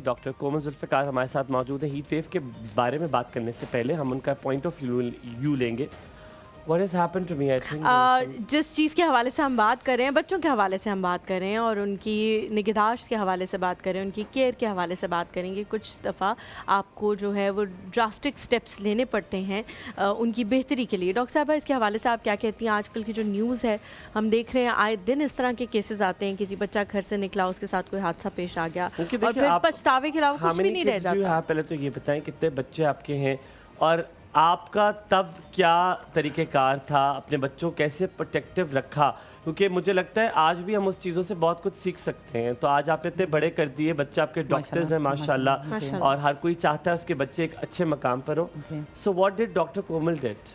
Doctor कोमल जुल्फ़िकार हमारे साथ मौजूद है। हीट वेव के बारे में बात करने से पहले हम उनका पॉइंट ऑफ व्यू लेंगे। What has happened to me, I think जिस चीज़ के हवाले से हम बात कर रहे हैं, बच्चों के हवाले से हम बात कर रहे हैं और उनकी निगहदाश्त के हवाले से बात कर रहे हैं, उनकी केयर के हवाले से बात करेंगे। कुछ दफ़ा आपको जो है वो ड्रास्टिक स्टेप्स लेने पड़ते हैं उनकी बेहतरी के लिए। डॉक्टर साहबा, इसके हवाले से आप क्या कहती हैं? आजकल की जो न्यूज़ है, हम देख रहे हैं आए दिन इस तरह के केसेस आते हैं कि जी बच्चा घर से निकला, उसके साथ कोई हादसा पेश आ गया और फिर पछतावे के अलावा कुछ भी नहीं रह जाता। पहले तो ये बताएं कितने बच्चे आपके हैं और आपका तब क्या तरीक़ेकार था, अपने बच्चों कैसे प्रोटेक्टिव रखा? क्योंकि मुझे लगता है आज भी हम उस चीज़ों से बहुत कुछ सीख सकते हैं। तो आज आपने इतने बड़े कर दिए, बच्चे आपके डॉक्टर्स हैं माशाल्लाह, और हर कोई चाहता है उसके बच्चे एक अच्छे मकाम पर हो। So what did doctor Komal did?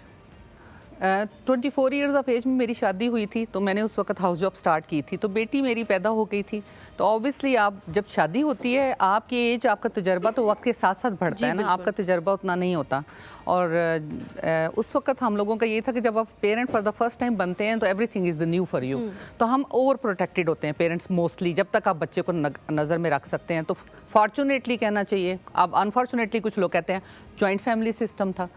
24 years of age में मेरी शादी हुई थी, तो मैंने उस वक्त हाउस जॉब स्टार्ट की थी, तो बेटी मेरी पैदा हो गई थी। तो ऑब्वियसली आप जब शादी होती है, आपकी एज, आपका तजर्बा तो वक्त के साथ साथ बढ़ता है ना, आपका तजर्बा उतना नहीं होता। और उस वक्त हम लोगों का ये था कि जब आप parent for the first time बनते हैं तो everything is the new for you. तो हम ओवर प्रोटेक्टेड होते हैं पेरेंट्स मोस्टली, जब तक आप बच्चे को नज़र में रख सकते हैं। तो फॉर्चुनेटली कहना चाहिए, अब अनफॉर्चुनेटली कुछ लोग कहते हैं जॉइंट फैमिली सिस्टम था,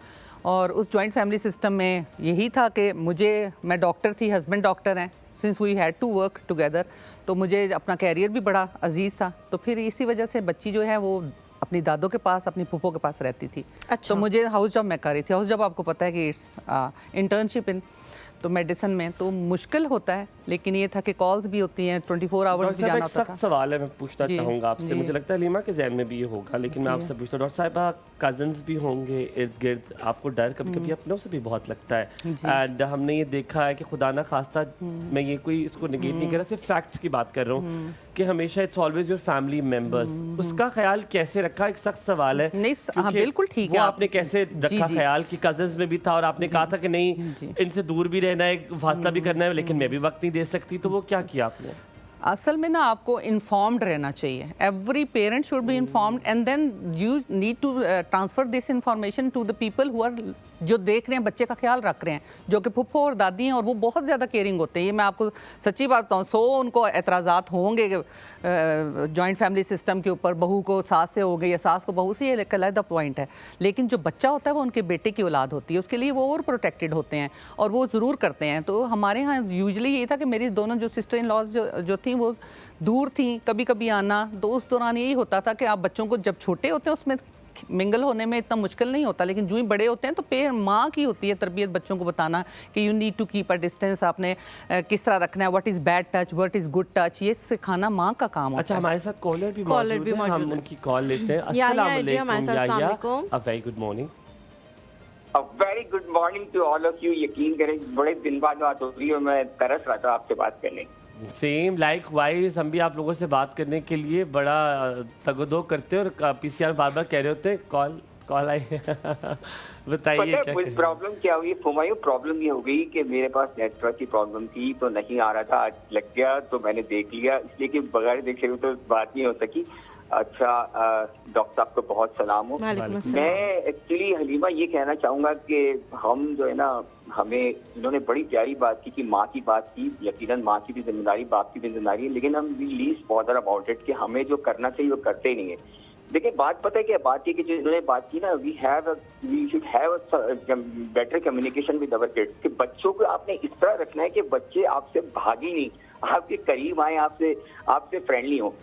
और उस जॉइंट फैमिली सिस्टम में यही था कि मैं डॉक्टर थी, हस्बैंड डॉक्टर हैं, since we had to work together, तो मुझे अपना कैरियर भी बड़ा अजीज़ था। तो फिर इसी वजह से बच्ची जो है वो अपनी दादों के पास, अपनी फूफो के पास रहती थी। अच्छा। तो मुझे हाउस जॉब मैं कर रही थी। हाउस जॉब आपको पता है कि इट्स इंटर्नशिप इन तो मेडिसिन में तो मुश्किल होता है, लेकिन ये था कि कॉल्स भी होती हैं, 24 आवर्स भी जाना होता था। सवाल है, मैं पूछना चाहूँगा आपसे, मुझे लगता है लीमा के ज़हन में भी ये होगा, लेकिन मैं आपसे पूछता हूँ। डॉक्टर साहिबा, कजन्स भी होंगे इर्द गिर्द, आपको डर कभी कभी अपनों से भी बहुत लगता है, एंड हमने ये देखा है कि खुदा ना खास्ता, मैं ये कोई इसको निगेट नहीं कर रहा, सिर्फ फैक्ट्स की बात कर रहा हूँ कि हमेशा it's always your family members, उसका ख्याल कैसे रखा? एक सख्त सवाल है। नहीं, हाँ बिल्कुल ठीक है। आपने कैसे रखा ख्याल कि कजन्स में भी था और आपने कहा था कि नहीं इनसे दूर भी रहना है, फासला भी करना है, लेकिन मैं भी वक्त नहीं दे सकती, तो वो क्या किया आपने? असल में ना आपको इन्फॉर्म्ड रहना चाहिए। Every parent should be informed and then you need to transfer this information to the people who are, जो देख रहे हैं, बच्चे का ख्याल रख रहे हैं, जो कि फुफ्फो और दादी हैं, और वो बहुत ज़्यादा केयरिंग होते हैं। ये मैं आपको सच्ची बात बताऊँ, उनको एतराज़ात होंगे जॉइंट फैमिली सिस्टम के ऊपर, बहू को सास से हो गई या सास को बहू से, ये अलग पॉइंट है। लेकिन जो बच्चा होता है वो उनके बेटे की औलाद होती है, उसके लिए वो ओवर प्रोटेक्टेड होते हैं और वो ज़रूर करते हैं। तो हमारे यहाँ यूजली ये था कि मेरी दोनों जो सिस्टर इन लॉज जो थी वो दूर थी, कभी कभी आना, तो उस दौरान यही होता था कि आप बच्चों को जब छोटे होते हैं उसमें मिंगल होने में इतना मुश्किल नहीं होता, लेकिन जो ही बड़े होते हैं तो माँ की होती है तरबियत बच्चों को बताना कि you need to keep a distance, आपने किस तरह रखना है, what is bad touch, what is good touch, ये सिखाना माँ का काम होता है। अच्छा, हमारे साथ कॉलर भी मौजूद है, हम उनकी कॉल लेते हैं। अस्सलाम वालेकुम, a very good morning. A very good morning to all of you। यकीन करें बड़े दिन बाद बात हो रही है और मैं तरस रहा था आपसे बात करने। सेम लाइक वाइज, हम भी आप लोगों से बात करने के लिए बड़ा तगदो करते हैं और पीसीआर बार बार कह रहे होते हैं कॉल आई बताइए क्या प्रॉब्लम क्या हुई हुमायूं? प्रॉब्लम ये हो गई कि मेरे पास नेटवर्क की प्रॉब्लम थी, तो नहीं आ रहा था, आज लग गया तो मैंने देख लिया, इसलिए कि बगैर देखे हुए तो बात नहीं हो सकी। अच्छा, डॉक्टर साहब को बहुत सलाम हो। मैं एक्चुअली हलीमा ये कहना चाहूँगा कि हम जो है ना, हमें इन्होंने बड़ी प्यारी बात की कि माँ की बात की, यकीनन माँ की भी जिम्मेदारी, बाप की भी जिम्मेदारी है, लेकिन हम लीस्ट बॉदर अबाउट इट कि हमें जो करना चाहिए वो करते ही नहीं है। देखिए बात पता है क्या बात है कि जो इन्होंने बात की ना, we should have better communication with our kids, कि बच्चों को आपने इस तरह रखना है कि बच्चे आपसे भागी नहीं, आपके करीब आए, आपसे फ्रेंडली हो।